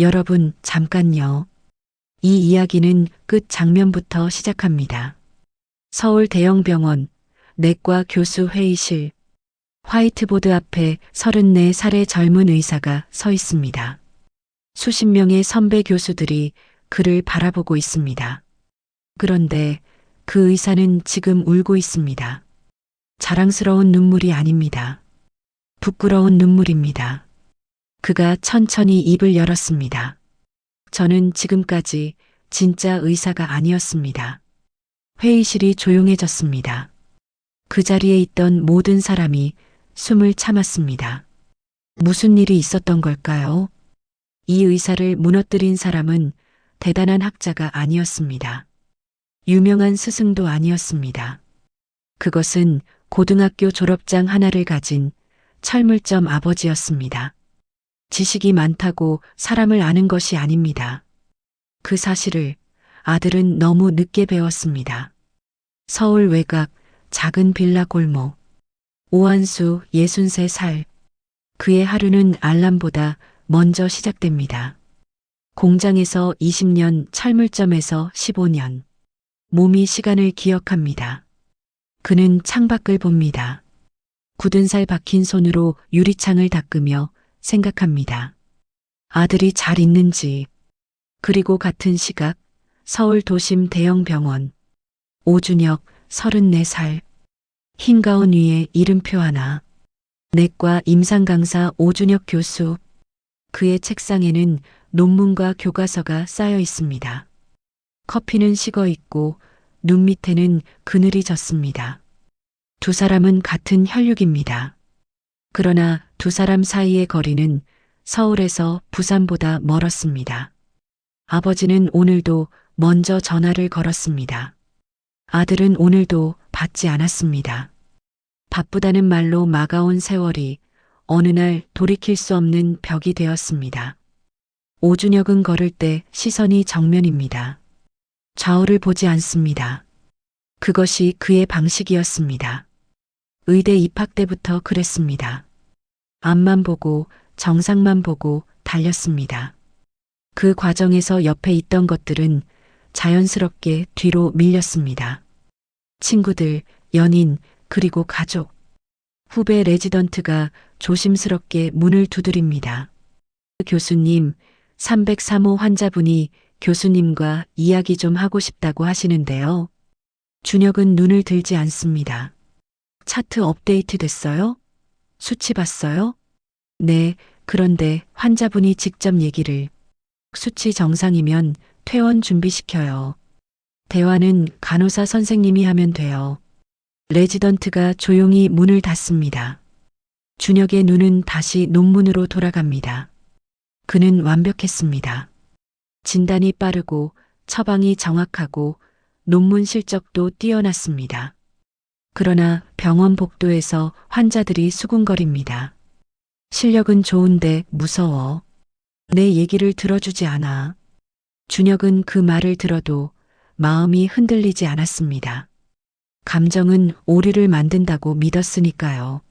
여러분, 잠깐요. 이 이야기는 끝 장면부터 시작합니다. 서울 대형병원, 내과 교수 회의실. 화이트보드 앞에 34살의 젊은 의사가 서 있습니다. 수십 명의 선배 교수들이 그를 바라보고 있습니다. 그런데 그 의사는 지금 울고 있습니다. 자랑스러운 눈물이 아닙니다. 부끄러운 눈물입니다. 그가 천천히 입을 열었습니다. 저는 지금까지 진짜 의사가 아니었습니다. 회의실이 조용해졌습니다. 그 자리에 있던 모든 사람이 숨을 참았습니다. 무슨 일이 있었던 걸까요? 이 의사를 무너뜨린 사람은 대단한 학자가 아니었습니다. 유명한 스승도 아니었습니다. 그것은 고등학교 졸업장 하나를 가진 철물점 아버지였습니다. 지식이 많다고 사람을 아는 것이 아닙니다. 그 사실을 아들은 너무 늦게 배웠습니다. 서울 외곽 작은 빌라 골목. 오한수 63살. 그의 하루는 알람보다 먼저 시작됩니다. 공장에서 20년, 철물점에서 15년. 몸이 시간을 기억합니다. 그는 창밖을 봅니다. 굳은 살 박힌 손으로 유리창을 닦으며 생각합니다. 아들이 잘 있는지. 그리고 같은 시각 서울 도심 대형 병원. 오준혁 34살. 흰 가운 위에 이름표 하나. 내과 임상 강사 오준혁 교수. 그의 책상에는 논문과 교과서가 쌓여 있습니다. 커피는 식어 있고 눈 밑에는 그늘이 졌습니다. 두 사람은 같은 혈육입니다. 그러나 두 사람 사이의 거리는 서울에서 부산보다 멀었습니다. 아버지는 오늘도 먼저 전화를 걸었습니다. 아들은 오늘도 받지 않았습니다. 바쁘다는 말로 막아온 세월이 어느 날 돌이킬 수 없는 벽이 되었습니다. 오준혁은 걸을 때 시선이 정면입니다. 좌우를 보지 않습니다. 그것이 그의 방식이었습니다. 의대 입학 때부터 그랬습니다. 앞만 보고 정상만 보고 달렸습니다. 그 과정에서 옆에 있던 것들은 자연스럽게 뒤로 밀렸습니다. 친구들, 연인, 그리고 가족. 후배 레지던트가 조심스럽게 문을 두드립니다. 교수님, 303호 환자분이 교수님과 이야기 좀 하고 싶다고 하시는데요. 준혁은 눈을 들지 않습니다. 차트 업데이트 됐어요? 수치 봤어요? 네, 그런데 환자분이 직접 얘기를. 수치 정상이면 퇴원 준비시켜요. 대화는 간호사 선생님이 하면 돼요. 레지던트가 조용히 문을 닫습니다. 준혁의 눈은 다시 논문으로 돌아갑니다. 그는 완벽했습니다. 진단이 빠르고 처방이 정확하고 논문 실적도 뛰어났습니다. 그러나 병원 복도에서 환자들이 수군거립니다. 실력은 좋은데 무서워. 내 얘기를 들어주지 않아. 준혁은 그 말을 들어도 마음이 흔들리지 않았습니다. 감정은 오리를 만든다고 믿었으니까요.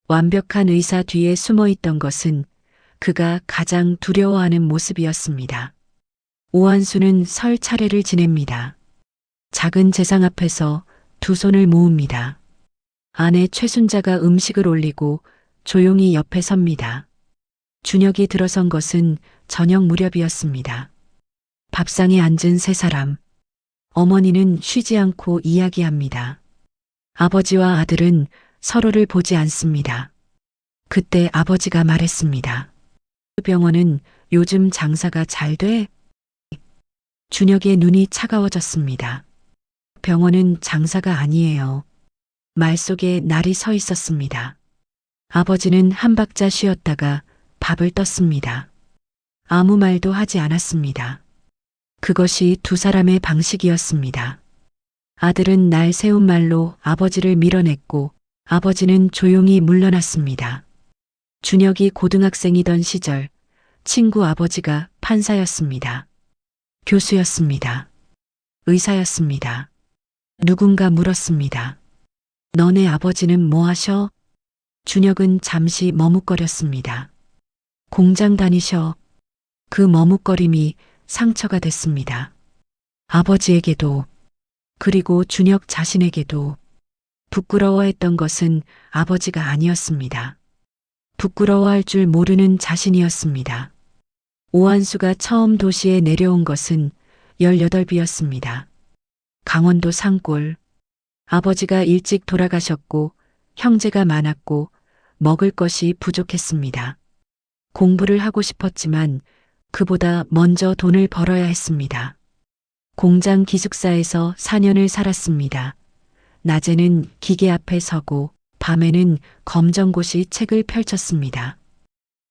완벽한 의사 뒤에 숨어 있던 것은 그가 가장 두려워하는 모습이었습니다. 오한수는 설 차례를 지냅니다. 작은 재상 앞에서 두 손을 모읍니다. 아내 최순자가 음식을 올리고 조용히 옆에 섭니다. 준혁이 들어선 것은 저녁 무렵이었습니다. 밥상에 앉은 세 사람. 어머니는 쉬지 않고 이야기합니다. 아버지와 아들은 서로를 보지 않습니다. 그때 아버지가 말했습니다. 병원은 요즘 장사가 잘 돼? 준혁의 눈이 차가워졌습니다. 병원은 장사가 아니에요. 말 속에 날이 서 있었습니다. 아버지는 한 박자 쉬었다가 밥을 떴습니다. 아무 말도 하지 않았습니다. 그것이 두 사람의 방식이었습니다. 아들은 날 세운 말로 아버지를 밀어냈고 아버지는 조용히 물러났습니다. 준혁이 고등학생이던 시절 친구 아버지가 판사였습니다. 교수였습니다. 의사였습니다. 누군가 물었습니다. 너네 아버지는 뭐 하셔? 준혁은 잠시 머뭇거렸습니다. 공장 다니셔. 그 머뭇거림이 상처가 됐습니다. 아버지에게도, 그리고 준혁 자신에게도. 부끄러워했던 것은 아버지가 아니었습니다. 부끄러워할 줄 모르는 자신이었습니다. 오한수가 처음 도시에 내려온 것은 18이었습니다. 강원도 산골. 아버지가 일찍 돌아가셨고 형제가 많았고 먹을 것이 부족했습니다. 공부를 하고 싶었지만 그보다 먼저 돈을 벌어야 했습니다. 공장 기숙사에서 4년을 살았습니다. 낮에는 기계 앞에 서고 밤에는 검정고시 책을 펼쳤습니다.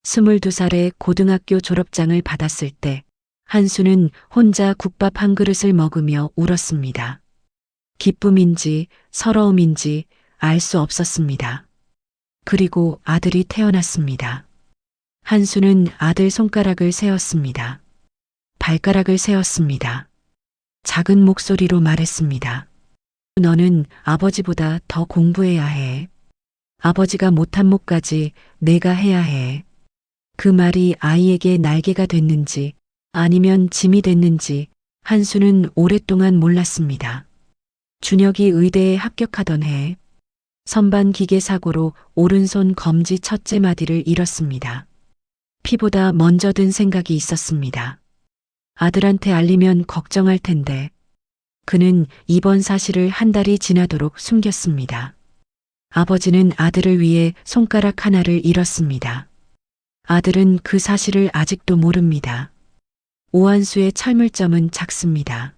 22살에 고등학교 졸업장을 받았을 때 한수는 혼자 국밥 한 그릇을 먹으며 울었습니다. 기쁨인지 서러움인지 알 수 없었습니다. 그리고 아들이 태어났습니다. 한수는 아들 손가락을 세었습니다. 발가락을 세었습니다. 작은 목소리로 말했습니다. 너는 아버지보다 더 공부해야 해. 아버지가 못한 목까지 내가 해야 해. 그 말이 아이에게 날개가 됐는지 아니면 짐이 됐는지 한수는 오랫동안 몰랐습니다. 준혁이 의대에 합격하던 해 선반 기계 사고로 오른손 검지 첫째 마디를 잃었습니다. 피보다 먼저 든 생각이 있었습니다. 아들한테 알리면 걱정할 텐데 그는 이번 사실을 한 달이 지나도록 숨겼습니다. 아버지는 아들을 위해 손가락 하나를 잃었습니다. 아들은 그 사실을 아직도 모릅니다. 오한수의 철물점은 작습니다.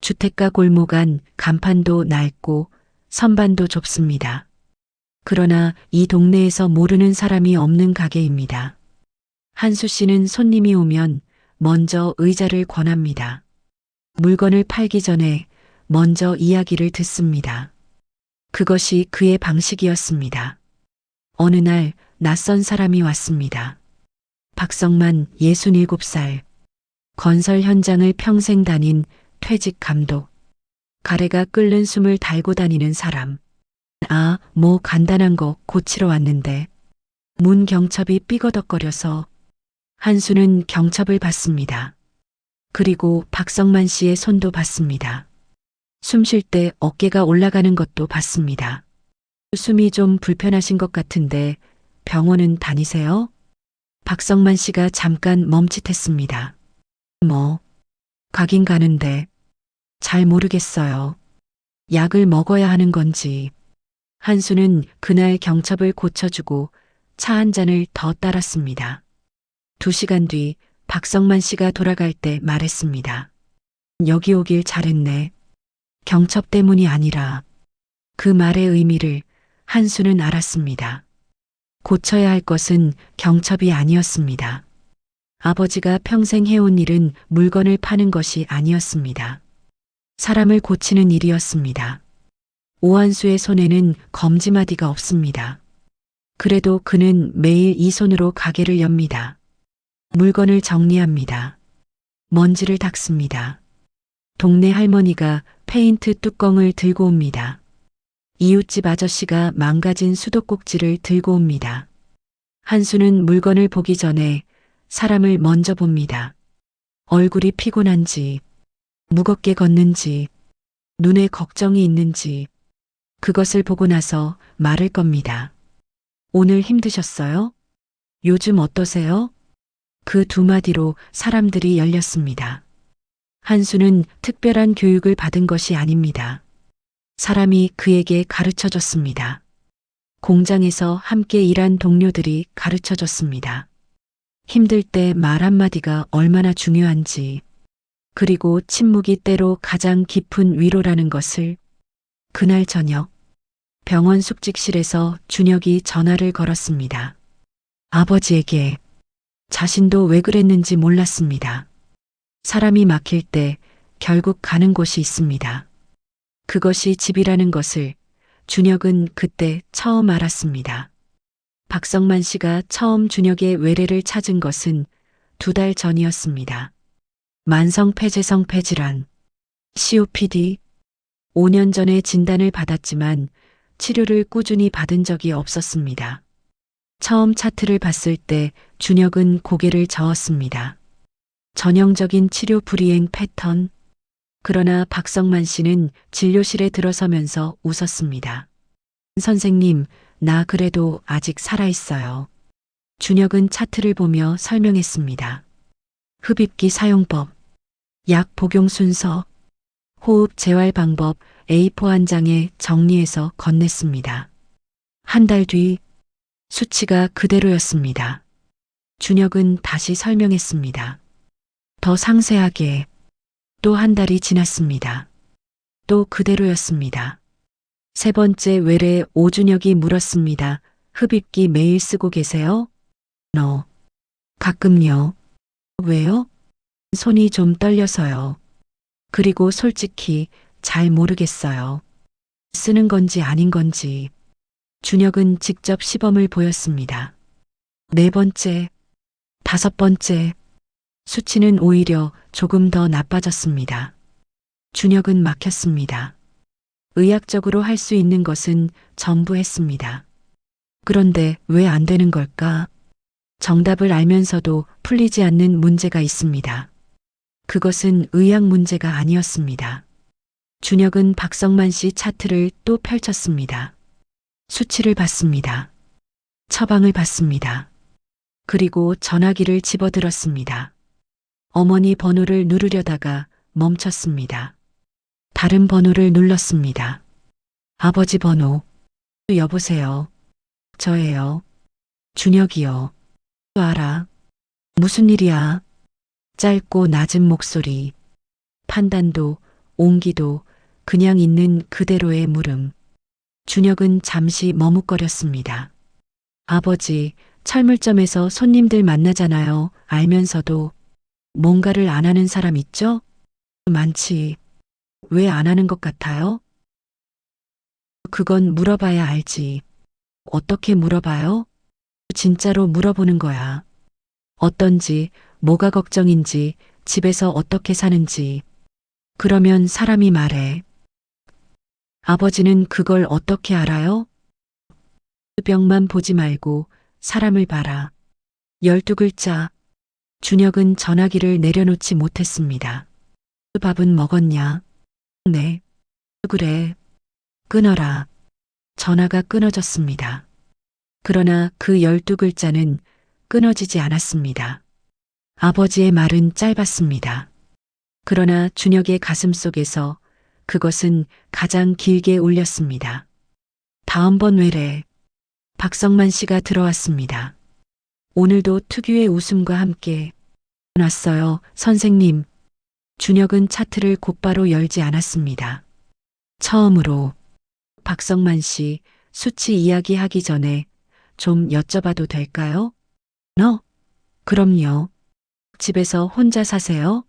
주택가 골목 안 간판도 낡고 선반도 좁습니다. 그러나 이 동네에서 모르는 사람이 없는 가게입니다. 한수 씨는 손님이 오면 먼저 의자를 권합니다. 물건을 팔기 전에 먼저 이야기를 듣습니다. 그것이 그의 방식이었습니다. 어느 날 낯선 사람이 왔습니다. 박성만 67살. 건설 현장을 평생 다닌 퇴직 감독. 가래가 끓는 숨을 달고 다니는 사람. 뭐 간단한 거 고치러 왔는데. 문 경첩이 삐거덕거려서 한수는 경첩을 받습니다. 그리고 박성만 씨의 손도 받습니다. 숨 쉴 때 어깨가 올라가는 것도 받습니다. 숨이 좀 불편하신 것 같은데 병원은 다니세요? 박성만 씨가 잠깐 멈칫했습니다. 가긴 가는데 잘 모르겠어요. 약을 먹어야 하는 건지. 한수는 그날 경첩을 고쳐주고 차 한 잔을 더 따랐습니다. 2시간 뒤 박성만 씨가 돌아갈 때 말했습니다. 여기 오길 잘했네. 경첩 때문이 아니라. 그 말의 의미를 한수는 알았습니다. 고쳐야 할 것은 경첩이 아니었습니다. 아버지가 평생 해온 일은 물건을 파는 것이 아니었습니다. 사람을 고치는 일이었습니다. 오한수의 손에는 검지마디가 없습니다. 그래도 그는 매일 이 손으로 가게를 엽니다. 물건을 정리합니다. 먼지를 닦습니다. 동네 할머니가 페인트 뚜껑을 들고 옵니다. 이웃집 아저씨가 망가진 수도꼭지를 들고 옵니다. 한수는 물건을 보기 전에 사람을 먼저 봅니다. 얼굴이 피곤한지, 무겁게 걷는지, 눈에 걱정이 있는지, 그것을 보고 나서 말을 겁니다. 오늘 힘드셨어요? 요즘 어떠세요? 그 2마디로 사람들이 열렸습니다. 한수는 특별한 교육을 받은 것이 아닙니다. 사람이 그에게 가르쳐 줬습니다. 공장에서 함께 일한 동료들이 가르쳐 줬습니다. 힘들 때 말 한마디가 얼마나 중요한지, 그리고 침묵이 때로 가장 깊은 위로라는 것을. 그날 저녁 병원 숙직실에서 준혁이 전화를 걸었습니다. 아버지에게. 자신도 왜 그랬는지 몰랐습니다. 사람이 막힐 때 결국 가는 곳이 있습니다. 그것이 집이라는 것을 준혁은 그때 처음 알았습니다. 박성만 씨가 처음 준혁의 외래를 찾은 것은 2달 전이었습니다. 만성 폐쇄성 폐질환, COPD. 5년 전에 진단을 받았지만 치료를 꾸준히 받은 적이 없었습니다. 처음 차트를 봤을 때 준혁은 고개를 저었습니다. 전형적인 치료 불이행 패턴. 그러나 박성만 씨는 진료실에 들어서면서 웃었습니다. 선생님, 나 그래도 아직 살아있어요. 준혁은 차트를 보며 설명했습니다. 흡입기 사용법, 약 복용 순서, 호흡 재활 방법 A4 한 장에 정리해서 건넸습니다. 한 달 뒤 수치가 그대로였습니다. 준혁은 다시 설명했습니다. 더 상세하게. 또 한 달이 지났습니다. 또 그대로였습니다. 세 번째 외래 오준혁이 물었습니다. 흡입기 매일 쓰고 계세요? 너. 가끔요. 왜요? 손이 좀 떨려서요. 그리고 솔직히 잘 모르겠어요. 쓰는 건지 아닌 건지. 준혁은 직접 시범을 보였습니다. 네 번째, 다섯 번째. 수치는 오히려 조금 더 나빠졌습니다. 준혁은 막혔습니다. 의학적으로 할 수 있는 것은 전부 했습니다. 그런데 왜 안 되는 걸까? 정답을 알면서도 풀리지 않는 문제가 있습니다. 그것은 의학 문제가 아니었습니다. 준혁은 박성만 씨 차트를 또 펼쳤습니다. 수치를 봤습니다. 처방을 받습니다. 그리고 전화기를 집어들었습니다. 어머니 번호를 누르려다가 멈췄습니다. 다른 번호를 눌렀습니다. 아버지 번호. 여보세요. 저예요. 준혁이요. 알아. 무슨 일이야? 짧고 낮은 목소리. 판단도, 온기도, 그냥 있는 그대로의 물음. 준혁은 잠시 머뭇거렸습니다. 아버지, 철물점에서 손님들 만나잖아요. 알면서도 뭔가를 안 하는 사람 있죠? 많지. 왜 안 하는 것 같아요? 그건 물어봐야 알지. 어떻게 물어봐요? 진짜로 물어보는 거야. 어떤지, 뭐가 걱정인지, 집에서 어떻게 사는지. 그러면 사람이 말해. 아버지는 그걸 어떻게 알아요? 병만 보지 말고 사람을 봐라. 12글자. 준혁은 전화기를 내려놓지 못했습니다. 밥은 먹었냐? 네. 그래. 끊어라. 전화가 끊어졌습니다. 그러나 그 12글자는 끊어지지 않았습니다. 아버지의 말은 짧았습니다. 그러나 준혁의 가슴 속에서 그것은 가장 길게 울렸습니다. 다음번 외래. 박성만 씨가 들어왔습니다. 오늘도 특유의 웃음과 함께 왔어요, 선생님. 준혁은 차트를 곧바로 열지 않았습니다. 처음으로. 박성만 씨, 수치 이야기하기 전에 좀 여쭤봐도 될까요? 너? 그럼요. 집에서 혼자 사세요?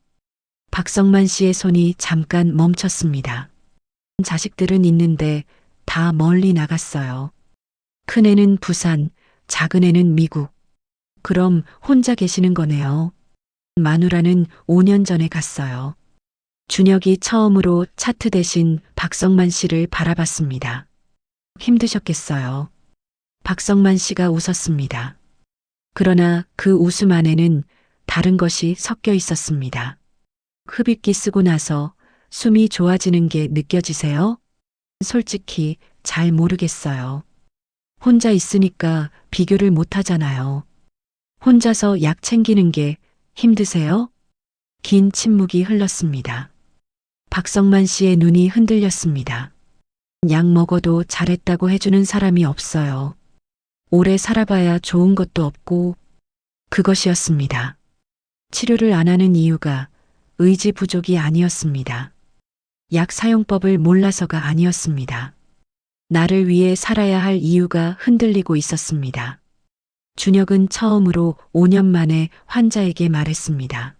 박성만 씨의 손이 잠깐 멈췄습니다. 자식들은 있는데 다 멀리 나갔어요. 큰애는 부산, 작은애는 미국. 그럼 혼자 계시는 거네요. 마누라는 5년 전에 갔어요. 준혁이 처음으로 차트 대신 박성만 씨를 바라봤습니다. 힘드셨겠어요. 박성만 씨가 웃었습니다. 그러나 그 웃음 안에는 다른 것이 섞여 있었습니다. 흡입기 쓰고 나서 숨이 좋아지는 게 느껴지세요? 솔직히 잘 모르겠어요. 혼자 있으니까 비교를 못 하잖아요. 혼자서 약 챙기는 게 힘드세요? 긴 침묵이 흘렀습니다. 박성만 씨의 눈이 흔들렸습니다. 약 먹어도 잘했다고 해주는 사람이 없어요. 오래 살아봐야 좋은 것도 없고 그것이었습니다. 치료를 안 하는 이유가 의지 부족이 아니었습니다. 약 사용법을 몰라서가 아니었습니다. 나를 위해 살아야 할 이유가 흔들리고 있었습니다. 준혁은 처음으로 5년 만에 환자에게 말했습니다.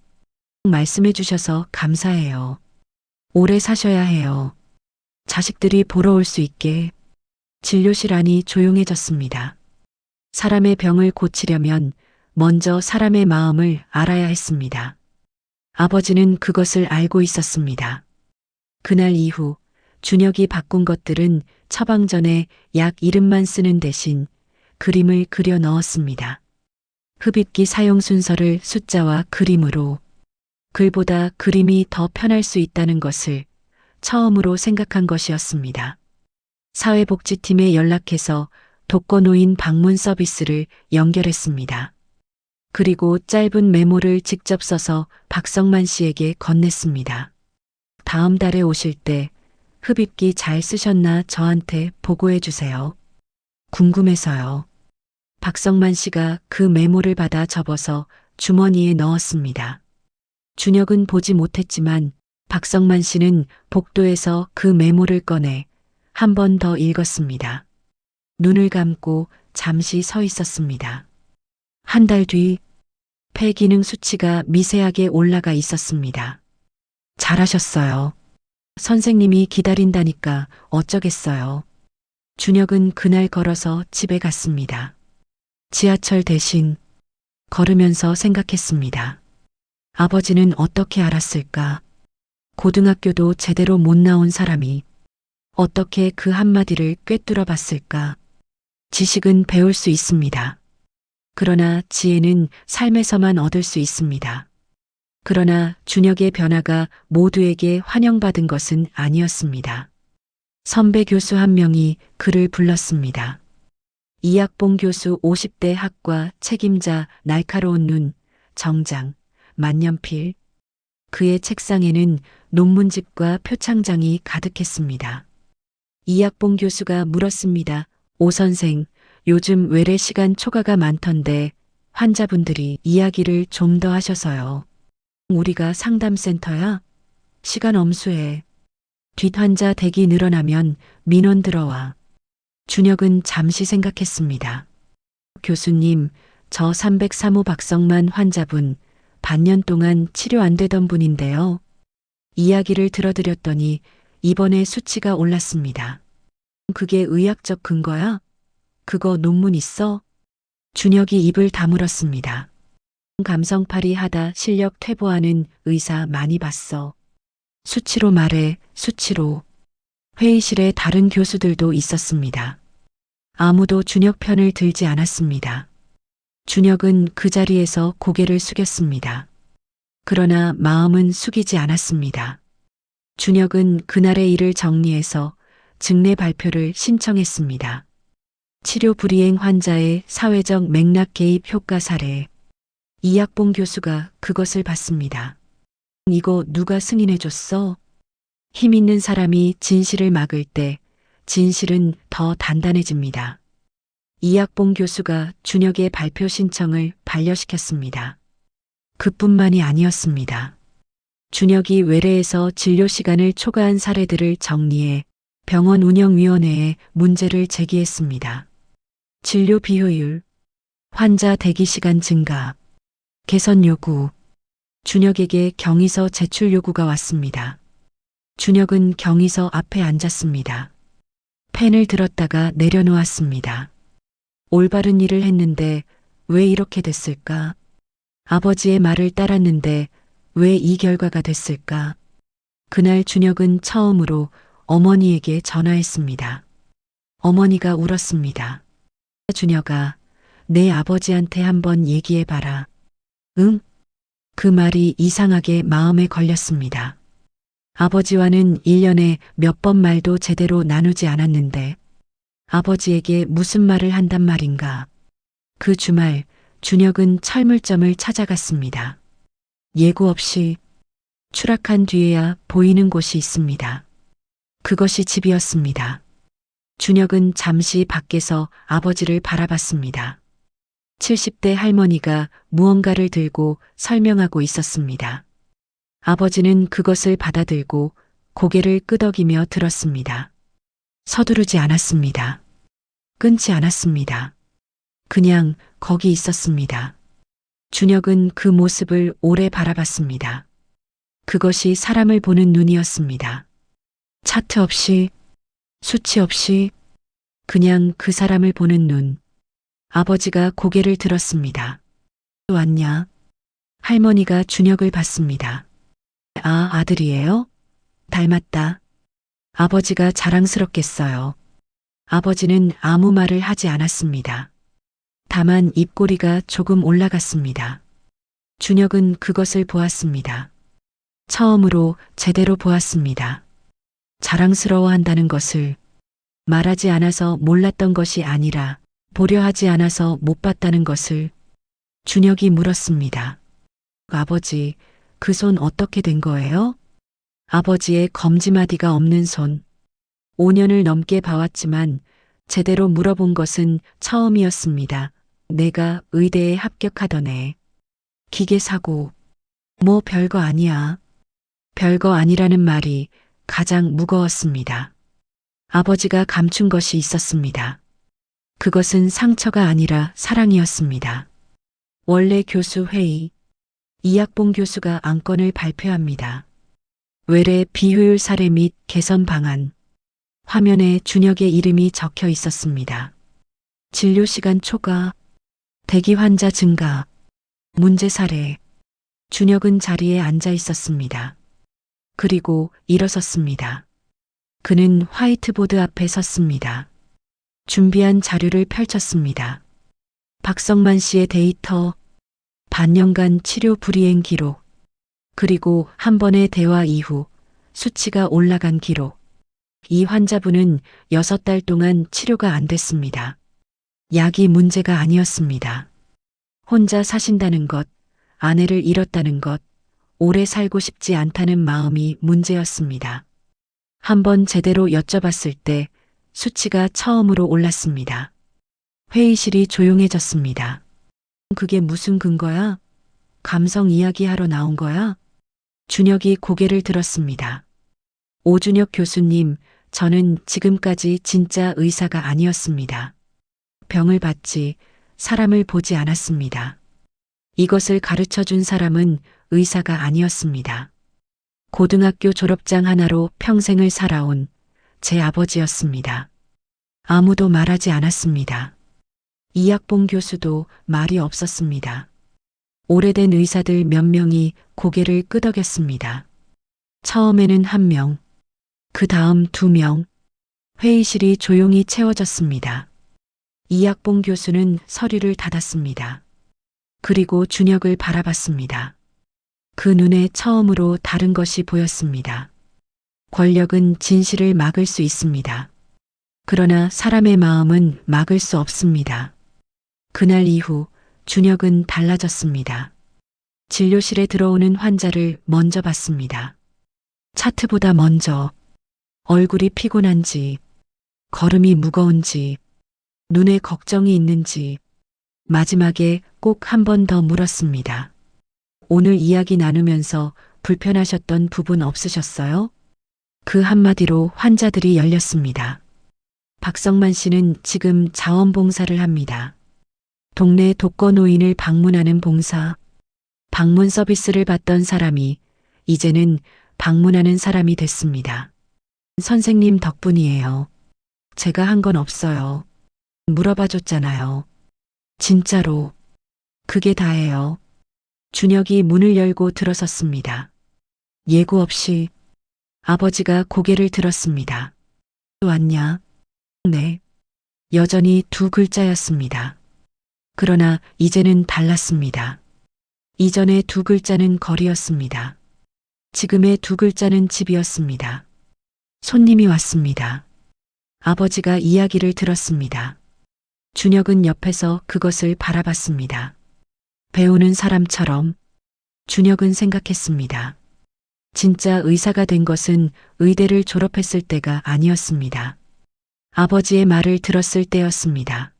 말씀해 주셔서 감사해요. 오래 사셔야 해요. 자식들이 보러 올 수 있게. 진료실 안이 조용해졌습니다. 사람의 병을 고치려면 먼저 사람의 마음을 알아야 했습니다. 아버지는 그것을 알고 있었습니다. 그날 이후 준혁이 바꾼 것들은 처방전에 약 이름만 쓰는 대신 그림을 그려 넣었습니다. 흡입기 사용 순서를 숫자와 그림으로. 글보다 그림이 더 편할 수 있다는 것을 처음으로 생각한 것이었습니다. 사회복지팀에 연락해서 독거노인 방문 서비스를 연결했습니다. 그리고 짧은 메모를 직접 써서 박성만 씨에게 건넸습니다. 다음 달에 오실 때 흡입기 잘 쓰셨나 저한테 보고해 주세요. 궁금해서요. 박성만 씨가 그 메모를 받아 접어서 주머니에 넣었습니다. 준혁은 보지 못했지만 박성만 씨는 복도에서 그 메모를 꺼내 한 번 더 읽었습니다. 눈을 감고 잠시 서 있었습니다. 한 달 뒤 폐기능 수치가 미세하게 올라가 있었습니다. 잘하셨어요. 선생님이 기다린다니까 어쩌겠어요. 준혁은 그날 걸어서 집에 갔습니다. 지하철 대신 걸으면서 생각했습니다. 아버지는 어떻게 알았을까? 고등학교도 제대로 못 나온 사람이 어떻게 그 한마디를 꿰뚫어 봤을까? 지식은 배울 수 있습니다. 그러나 지혜는 삶에서만 얻을 수 있습니다. 그러나 준혁의 변화가 모두에게 환영받은 것은 아니었습니다. 선배 교수 한 명이 그를 불렀습니다. 이학봉 교수 50대 학과 책임자 날카로운 눈, 정장, 만년필. 그의 책상에는 논문집과 표창장이 가득했습니다. 이학봉 교수가 물었습니다. 오 선생, 요즘 외래 시간 초과가 많던데 환자분들이 이야기를 좀 더 하셔서요. 우리가 상담센터야? 시간 엄수해. 뒷환자 대기 늘어나면 민원 들어와. 준혁은 잠시 생각했습니다. 교수님, 저 303호 박성만 환자분 반년 동안 치료 안 되던 분인데요. 이야기를 들어드렸더니 이번에 수치가 올랐습니다. 그게 의학적 근거야? 그거 논문 있어? 준혁이 입을 다물었습니다. 감성팔이 하다 실력 퇴보하는 의사 많이 봤어. 수치로 말해, 수치로. 회의실에 다른 교수들도 있었습니다. 아무도 준혁 편을 들지 않았습니다. 준혁은 그 자리에서 고개를 숙였습니다. 그러나 마음은 숙이지 않았습니다. 준혁은 그날의 일을 정리해서 증례 발표를 신청했습니다. 치료 불이행 환자의 사회적 맥락 개입 효과 사례. 이학봉 교수가 그것을 봤습니다. 이거 누가 승인해줬어? 힘 있는 사람이 진실을 막을 때 진실은 더 단단해집니다. 이학봉 교수가 준혁의 발표 신청을 반려시켰습니다. 그뿐만이 아니었습니다. 준혁이 외래에서 진료 시간을 초과한 사례들을 정리해 병원 운영위원회에 문제를 제기했습니다. 진료 비효율, 환자 대기 시간 증가, 개선 요구. 준혁에게 경위서 제출 요구가 왔습니다. 준혁은 경위서 앞에 앉았습니다. 펜을 들었다가 내려놓았습니다. 올바른 일을 했는데 왜 이렇게 됐을까? 아버지의 말을 따랐는데 왜 이 결과가 됐을까? 그날 준혁은 처음으로 어머니에게 전화했습니다. 어머니가 울었습니다. 준혁아, 내 아버지한테 한번 얘기해봐라. 응? 그 말이 이상하게 마음에 걸렸습니다. 아버지와는 1년에 몇 번 말도 제대로 나누지 않았는데 아버지에게 무슨 말을 한단 말인가. 그 주말 준혁은 철물점을 찾아갔습니다. 예고 없이 추락한 뒤에야 보이는 곳이 있습니다. 그것이 집이었습니다. 준혁은 잠시 밖에서 아버지를 바라봤습니다. 70대 할머니가 무언가를 들고 설명하고 있었습니다. 아버지는 그것을 받아들고 고개를 끄덕이며 들었습니다. 서두르지 않았습니다. 끊지 않았습니다. 그냥 거기 있었습니다. 준혁은 그 모습을 오래 바라봤습니다. 그것이 사람을 보는 눈이었습니다. 차트 없이, 수치 없이, 그냥 그 사람을 보는 눈. 아버지가 고개를 들었습니다. 왔냐? 할머니가 준혁을 봤습니다. 아, 아들이에요? 닮았다. 아버지가 자랑스럽겠어요. 아버지는 아무 말을 하지 않았습니다. 다만 입꼬리가 조금 올라갔습니다. 준혁은 그것을 보았습니다. 처음으로 제대로 보았습니다. 자랑스러워한다는 것을 말하지 않아서 몰랐던 것이 아니라 보려 하지 않아서 못 봤다는 것을. 준혁이 물었습니다. 아버지, 그 손 어떻게 된 거예요? 아버지의 검지마디가 없는 손. 5년을 넘게 봐왔지만 제대로 물어본 것은 처음이었습니다. 내가 의대에 합격하던 애. 기계 사고. 뭐 별거 아니야. 별거 아니라는 말이 가장 무거웠습니다. 아버지가 감춘 것이 있었습니다. 그것은 상처가 아니라 사랑이었습니다. 원래 교수 회의. 이학봉 교수가 안건을 발표합니다. 외래 비효율 사례 및 개선 방안. 화면에 준혁의 이름이 적혀 있었습니다. 진료 시간 초과, 대기 환자 증가, 문제 사례. 준혁은 자리에 앉아 있었습니다. 그리고 일어섰습니다. 그는 화이트보드 앞에 섰습니다. 준비한 자료를 펼쳤습니다. 박성만 씨의 데이터, 반년간 치료 불이행 기록, 그리고 한 번의 대화 이후 수치가 올라간 기록. 이 환자분은 6달 동안 치료가 안 됐습니다. 약이 문제가 아니었습니다. 혼자 사신다는 것, 아내를 잃었다는 것, 오래 살고 싶지 않다는 마음이 문제였습니다. 한번 제대로 여쭤봤을 때 수치가 처음으로 올랐습니다. 회의실이 조용해졌습니다. 그게 무슨 근거야? 감성 이야기하러 나온 거야? 준혁이 고개를 들었습니다. 오준혁 교수님, 저는 지금까지 진짜 의사가 아니었습니다. 병을 받지, 사람을 보지 않았습니다. 이것을 가르쳐 준 사람은 의사가 아니었습니다. 고등학교 졸업장 하나로 평생을 살아온 제 아버지였습니다. 아무도 말하지 않았습니다. 이학봉 교수도 말이 없었습니다. 오래된 의사들 몇 명이 고개를 끄덕였습니다. 처음에는 1명, 그 다음 2명. 회의실이 조용히 채워졌습니다. 이학봉 교수는 서류를 닫았습니다. 그리고 준혁을 바라봤습니다. 그 눈에 처음으로 다른 것이 보였습니다. 권력은 진실을 막을 수 있습니다. 그러나 사람의 마음은 막을 수 없습니다. 그날 이후 준혁은 달라졌습니다. 진료실에 들어오는 환자를 먼저 봤습니다. 차트보다 먼저. 얼굴이 피곤한지, 걸음이 무거운지, 눈에 걱정이 있는지, 마지막에 꼭 한 번 더 물었습니다. 오늘 이야기 나누면서 불편하셨던 부분 없으셨어요? 그 한마디로 환자들이 열렸습니다. 박성만 씨는 지금 자원봉사를 합니다. 동네 독거노인을 방문하는 봉사, 방문 서비스를 받던 사람이 이제는 방문하는 사람이 됐습니다. 선생님 덕분이에요. 제가 한 건 없어요. 물어봐 줬잖아요. 진짜로. 그게 다예요. 준혁이 문을 열고 들어섰습니다. 예고 없이. 아버지가 고개를 들었습니다. 왔냐? 네. 여전히 2글자였습니다. 그러나 이제는 달랐습니다. 이전의 2글자는 거리였습니다. 지금의 2글자는 집이었습니다. 손님이 왔습니다. 아버지가 이야기를 들었습니다. 준혁은 옆에서 그것을 바라봤습니다. 배우는 사람처럼. 준혁은 생각했습니다. 진짜 의사가 된 것은 의대를 졸업했을 때가 아니었습니다. 아버지의 말을 들었을 때였습니다.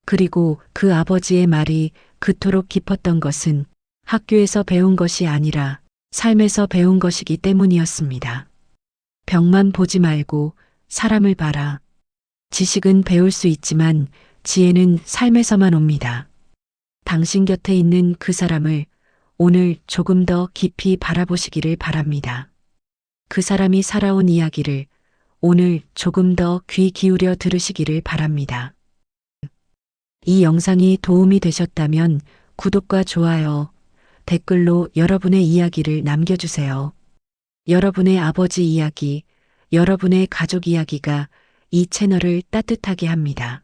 그리고 그 아버지의 말이 그토록 깊었던 것은 학교에서 배운 것이 아니라 삶에서 배운 것이기 때문이었습니다. 병만 보지 말고 사람을 봐라. 지식은 배울 수 있지만 지혜는 삶에서만 옵니다. 당신 곁에 있는 그 사람을 오늘 조금 더 깊이 바라보시기를 바랍니다. 그 사람이 살아온 이야기를 오늘 조금 더 귀 기울여 들으시기를 바랍니다. 이 영상이 도움이 되셨다면 구독과 좋아요, 댓글로 여러분의 이야기를 남겨주세요. 여러분의 아버지 이야기, 여러분의 가족 이야기가 이 채널을 따뜻하게 합니다.